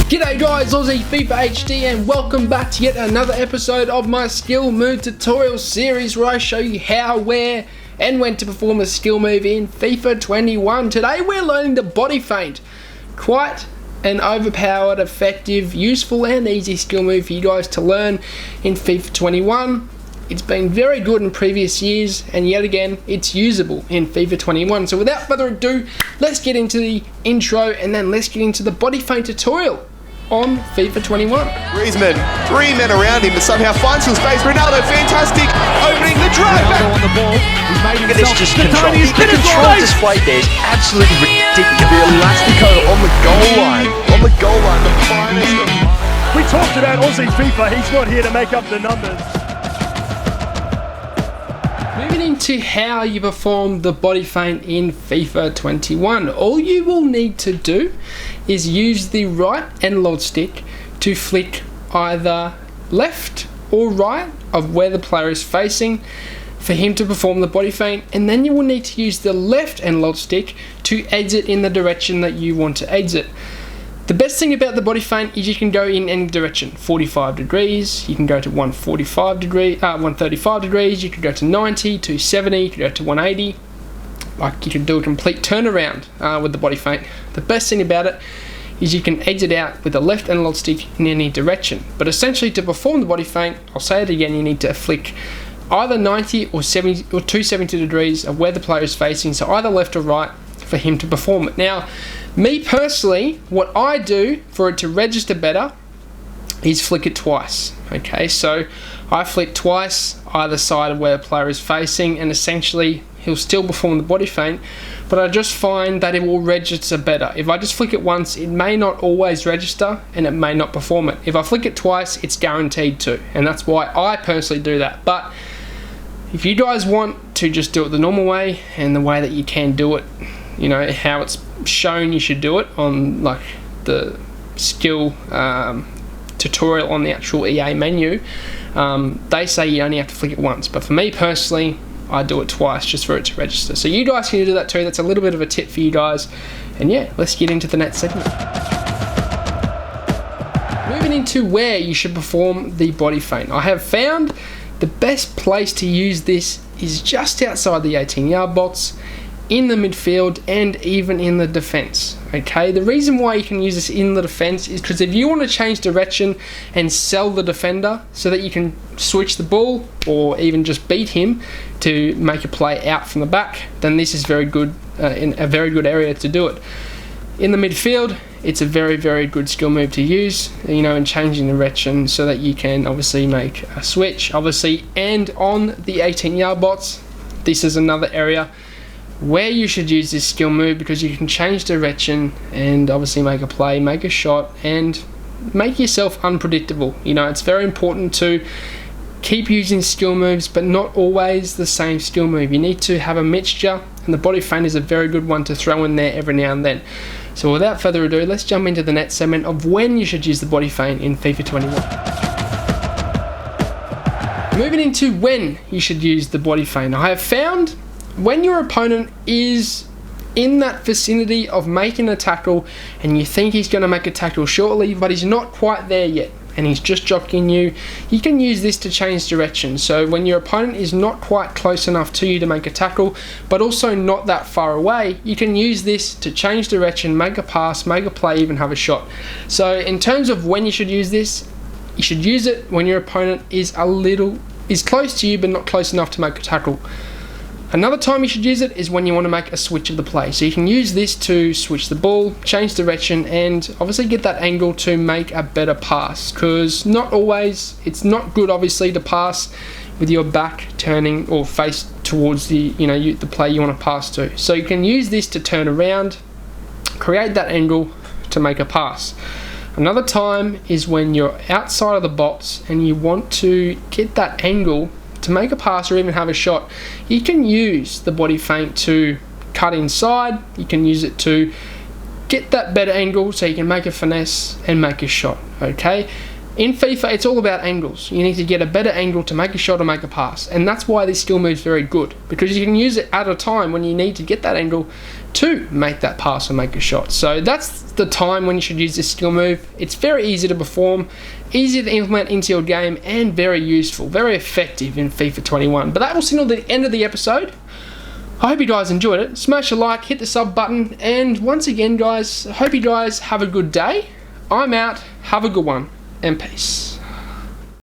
G'day guys, Aussie FIFA HD, and welcome back to yet another episode of my skill move tutorial series where I show you how, where and when to perform a skill move in FIFA 21. Today we're learning the body feint. Quite an overpowered, effective, useful and easy skill move for you guys to learn in FIFA 21. It's been very good in previous years, and yet again, it's usable in FIFA 21. So without further ado, let's get into the intro and then let's get into the body feint tutorial on FIFA 21. Griezmann, 3 men around him, but somehow finds some space. Ronaldo, fantastic, opening the drive back. Ronaldo on the ball. He's made Look at this, just control. The control displayed there is absolutely ridiculous. The Elastico on the goal line. The finest of... We talked about Aussie FIFA. He's not here to make up the numbers. Moving into how you perform the body feint in FIFA 21. All you will need to do is use the right analog stick to flick either left or right of where the player is facing for him to perform the body feint, and then you will need to use the left analog stick to exit in the direction that you want to exit. The best thing about the body feint is you can go in any direction. 45 degrees, you can go to 135 degrees, you can go to 90, to 70, you can go to 180. Like, you can do a complete turnaround with the body feint. The best thing about it is you can exit out with the left analog stick in any direction. But essentially, to perform the body feint, I'll say it again, you need to flick either 90 or 70 or 270 degrees of where the player is facing, so either left or right, for him to perform it. Now, me personally, what I do for it to register better is flick it twice. Okay, so I flick twice either side of where the player is facing, and essentially he'll still perform the body feint, but I just find that it will register better. If I just flick it once, it may not always register and it may not perform it. If I flick it twice, it's guaranteed to, and that's why I personally do that. But if you guys want to just do it the normal way and the way that you can do it, you know, how it's shown you should do it on like the skill tutorial on the actual EA menu, they say you only have to flick it once, but for me personally, I do it twice just for it to register. So you guys can do that too. That's a little bit of a tip for you guys. And yeah, let's get into the next segment. Moving into where you should perform the body feint. I have found the best place to use this is just outside the 18-yard box, in the midfield, and even in the defense. Okay, the reason why you can use this in the defense is because if you want to change direction and sell the defender so that you can switch the ball or even just beat him to make a play out from the back, then this is very good, in a very good area to do it. In the midfield, it's a very, very good skill move to use, you know, in changing direction so that you can obviously make a switch, obviously. And on the 18-yard box, this is another area where you should use this skill move, because you can change direction and obviously make a play, make a shot, and make yourself unpredictable. You know, it's very important to keep using skill moves, but not always the same skill move. You need to have a mixture, and the body feint is a very good one to throw in there every now and then. So without further ado, let's jump into the next segment of when you should use the body feint in FIFA 21. Moving into when you should use the body feint. I have found when your opponent is in that vicinity of making a tackle and you think he's going to make a tackle shortly, but he's not quite there yet and he's just jockeying you, you can use this to change direction. So when your opponent is not quite close enough to you to make a tackle, but also not that far away, you can use this to change direction, make a pass, make a play, even have a shot. So in terms of when you should use this, you should use it when your opponent is close to you but not close enough to make a tackle. Another time you should use it is when you want to make a switch of the play. So you can use this to switch the ball, change direction, and obviously get that angle to make a better pass. Because not always, it's not good obviously to pass with your back turning or face towards the the play you want to pass to. So you can use this to turn around, create that angle to make a pass. Another time is when you're outside of the box and you want to get that angle to make a pass or even have a shot. You can use the body feint to cut inside, you can use it to get that better angle so you can make a finesse and make a shot, okay? In FIFA, it's all about angles. You need to get a better angle to make a shot or make a pass. And that's why this skill move's very good, because you can use it at a time when you need to get that angle to make that pass or make a shot. So that's the time when you should use this skill move. It's very easy to perform, easy to implement into your game, and very useful, very effective in FIFA 21. But that will signal the end of the episode. I hope you guys enjoyed it. Smash a like, hit the sub button, and once again guys, I hope you guys have a good day. I'm out, have a good one, and peace.